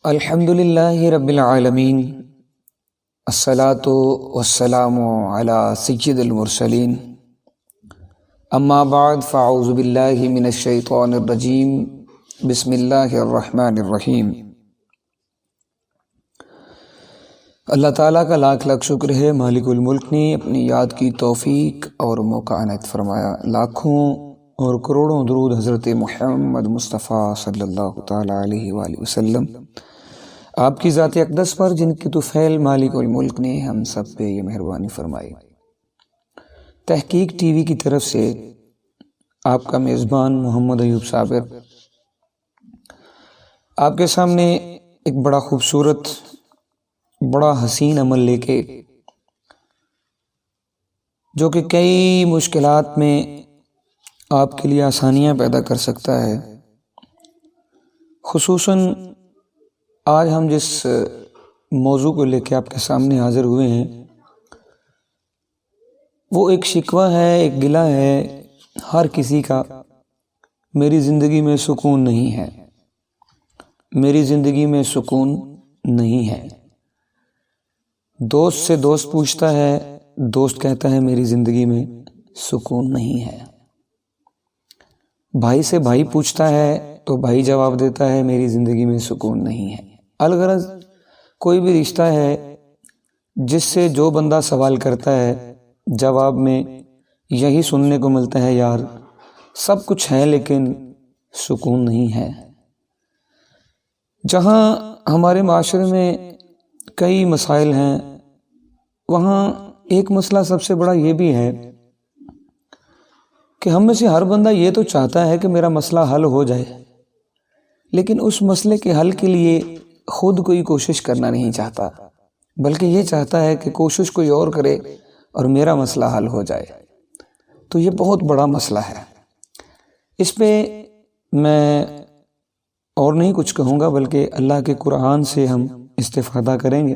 الحمد للہ رب العالمین، الصلاۃ والسلام علی سید المرسلین، اما بعد فاعوذ باللہ من الشیطان الرجیم، بسم اللہ الرحمن الرحیم۔ اللہ تعالیٰ کا لاکھ لاکھ شکر ہے، مالک الملک نے اپنی یاد کی توفیق اور موقع عنایت فرمایا۔ لاکھوں اور کروڑوں درود حضرت محمد مصطفیٰ صلی اللہ تعالیٰ علیہ وآلہ وسلم آپ کی ذات اقدس پر، جن کی طفیل مالک الملک نے ہم سب پہ یہ مہربانی فرمائی۔ تحقیق ٹی وی کی طرف سے آپ کا میزبان محمد ایوب صابر آپ کے سامنے ایک بڑا خوبصورت، بڑا حسین عمل لے کے، جو کہ کئی مشکلات میں آپ کے لیے آسانیاں پیدا کر سکتا ہے۔ خصوصاً آج ہم جس موضوع کو لے کے آپ کے سامنے حاضر ہوئے ہیں، وہ ایک شکوہ ہے، ایک گلہ ہے ہر کسی کا۔ میری زندگی میں سکون نہیں ہے، میری زندگی میں سکون نہیں ہے۔ دوست سے دوست پوچھتا ہے، دوست کہتا ہے میری زندگی میں سکون نہیں ہے۔ بھائی سے بھائی پوچھتا ہے تو بھائی جواب دیتا ہے میری زندگی میں سکون نہیں ہے۔ الغرض کوئی بھی رشتہ ہے جس سے جو بندہ سوال کرتا ہے، جواب میں یہی سننے کو ملتا ہے، یار سب کچھ ہے لیکن سکون نہیں ہے۔ جہاں ہمارے معاشرے میں کئی مسائل ہیں، وہاں ایک مسئلہ سب سے بڑا یہ بھی ہے کہ ہم میں سے ہر بندہ یہ تو چاہتا ہے کہ میرا مسئلہ حل ہو جائے، لیکن اس مسئلے کے حل کے لیے خود کوئی کوشش کرنا نہیں چاہتا، بلکہ یہ چاہتا ہے کہ کوشش کوئی اور کرے اور میرا مسئلہ حل ہو جائے۔ تو یہ بہت بڑا مسئلہ ہے۔ اس پہ میں اور نہیں کچھ کہوں گا، بلکہ اللہ کے قرآن سے ہم استفادہ کریں گے۔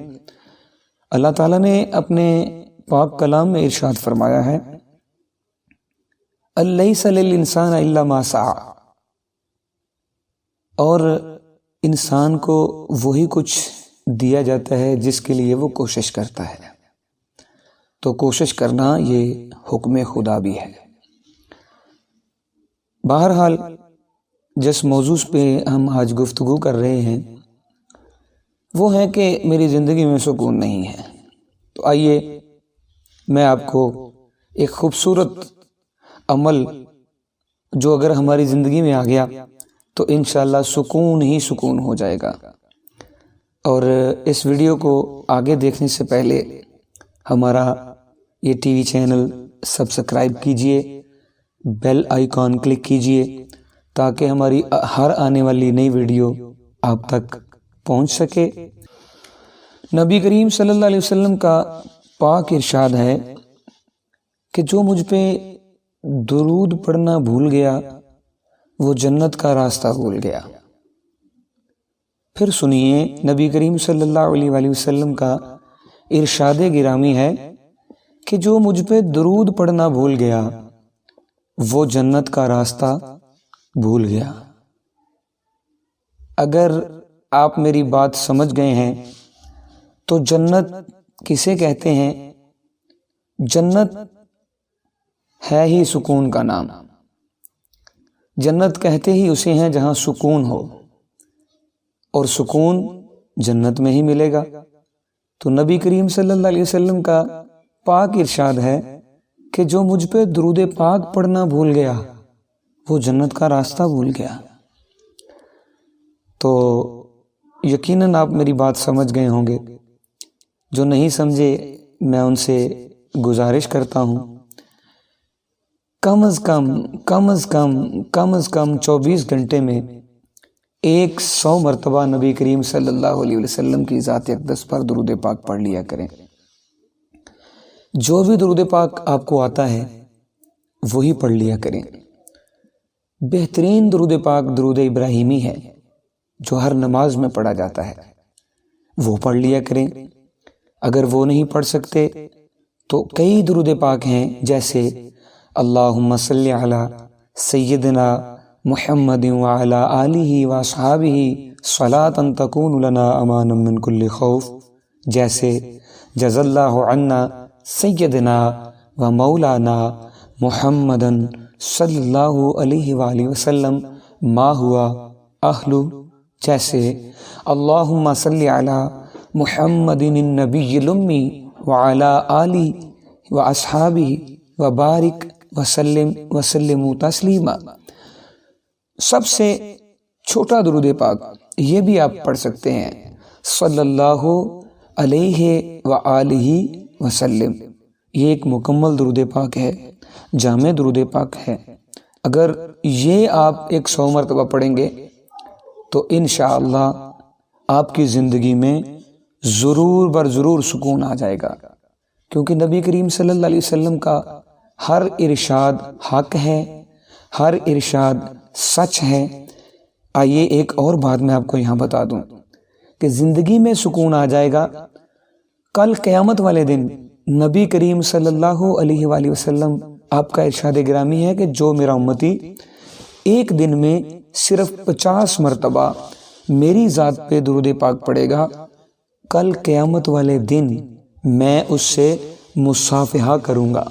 اللہ تعالیٰ نے اپنے پاک کلام میں ارشاد فرمایا ہے، الیس للانسان الا ما سعی، اور انسان کو وہی کچھ دیا جاتا ہے جس کے لیے وہ کوشش کرتا ہے۔ تو کوشش کرنا یہ حکم خدا بھی ہے۔ بہرحال جس موضوع پہ ہم آج گفتگو کر رہے ہیں وہ ہے کہ میری زندگی میں سکون نہیں ہے۔ تو آئیے میں آپ کو ایک خوبصورت عمل، جو اگر ہماری زندگی میں آ گیا تو انشاءاللہ سکون ہی سکون ہو جائے گا۔ اور اس ویڈیو کو آگے دیکھنے سے پہلے ہمارا یہ ٹی وی چینل سبسکرائب کیجئے، بیل آئیکن کلک کیجئے، تاکہ ہماری ہر آنے والی نئی ویڈیو آپ تک پہنچ سکے۔ نبی کریم صلی اللہ علیہ وسلم کا پاک ارشاد ہے کہ جو مجھ پہ درود پڑھنا بھول گیا وہ جنت کا راستہ بھول گیا۔ پھر سنیے نبی کریم صلی اللہ علیہ وآلہ وسلم کا ارشاد گرامی ہے کہ جو مجھ پہ درود پڑھنا بھول گیا وہ جنت کا راستہ بھول گیا۔ اگر آپ میری بات سمجھ گئے ہیں تو جنت کسے کہتے ہیں؟ جنت ہے ہی سکون کا نام۔ جنت کہتے ہی اسے ہیں جہاں سکون ہو، اور سکون جنت میں ہی ملے گا۔ تو نبی کریم صلی اللہ علیہ وسلم کا پاک ارشاد ہے کہ جو مجھ پہ درود پاک پڑھنا بھول گیا وہ جنت کا راستہ بھول گیا۔ تو یقیناً آپ میری بات سمجھ گئے ہوں گے۔ جو نہیں سمجھے میں ان سے گزارش کرتا ہوں، کم از کم 24 گھنٹے میں 100 مرتبہ نبی کریم صلی اللہ علیہ وسلم کی ذات اقدس پر درود پاک پڑھ لیا کریں۔ جو بھی درود پاک آپ کو آتا ہے وہی پڑھ لیا کریں۔ بہترین درود پاک درود ابراہیمی ہے، جو ہر نماز میں پڑھا جاتا ہے، وہ پڑھ لیا کریں۔ اگر وہ نہیں پڑھ سکتے تو کئی درود پاک ہیں، جیسے اللہم صلی علی سیدنا محمد وعلی آلہ واصحابہ صلاۃ تکون لنا امانا من کل خوف، جیسے جزا اللہ عنا سیدنا و مولانا محمدا صلی اللہ علیہ وآلہ وسلم ما ہوا اہلو، جیسے اللہم صلی علی محمد النبی الامی وعلی آلہ و اصحابہ وبارک وسلم تسلیما۔ سب سے چھوٹا درود پاک یہ بھی آپ پڑھ سکتے ہیں، صلی اللہ علیہ وآلہ وسلم۔ یہ ایک مکمل درود پاک ہے، جامع درود پاک ہے۔ اگر یہ آپ 100 مرتبہ پڑھیں گے تو انشاءاللہ آپ کی زندگی میں ضرور بر ضرور سکون آ جائے گا، کیونکہ نبی کریم صلی اللہ علیہ وسلم کا ہر ارشاد حق ہے، ہر ارشاد سچ ہے۔ آئیے ایک اور بات میں آپ کو یہاں بتا دوں کہ زندگی میں سکون آ جائے گا۔ کل قیامت والے دن نبی کریم صلی اللہ علیہ وآلہ وسلم آپ کا ارشاد گرامی ہے کہ جو میرا امتی ایک دن میں صرف 50 مرتبہ میری ذات پہ درود پاک پڑھے گا، کل قیامت والے دن میں اس سے مصافحہ کروں گا،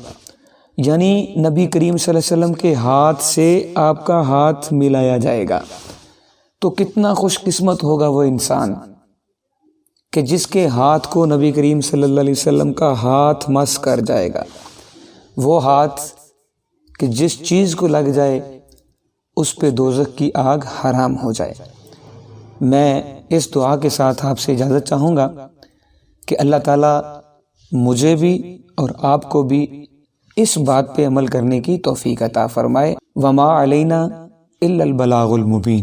یعنی نبی کریم صلی اللہ علیہ وسلم کے ہاتھ سے آپ کا ہاتھ ملایا جائے گا۔ تو کتنا خوش قسمت ہوگا وہ انسان کہ جس کے ہاتھ کو نبی کریم صلی اللہ علیہ وسلم کا ہاتھ مس کر جائے گا۔ وہ ہاتھ کہ جس چیز کو لگ جائے اس پہ دوزخ کی آگ حرام ہو جائے۔ میں اس دعا کے ساتھ آپ سے اجازت چاہوں گا کہ اللہ تعالیٰ مجھے بھی اور آپ کو بھی اس بات پہ عمل کرنے کی توفیق عطا فرمائے۔ وما علینا الا البلاغ المبین۔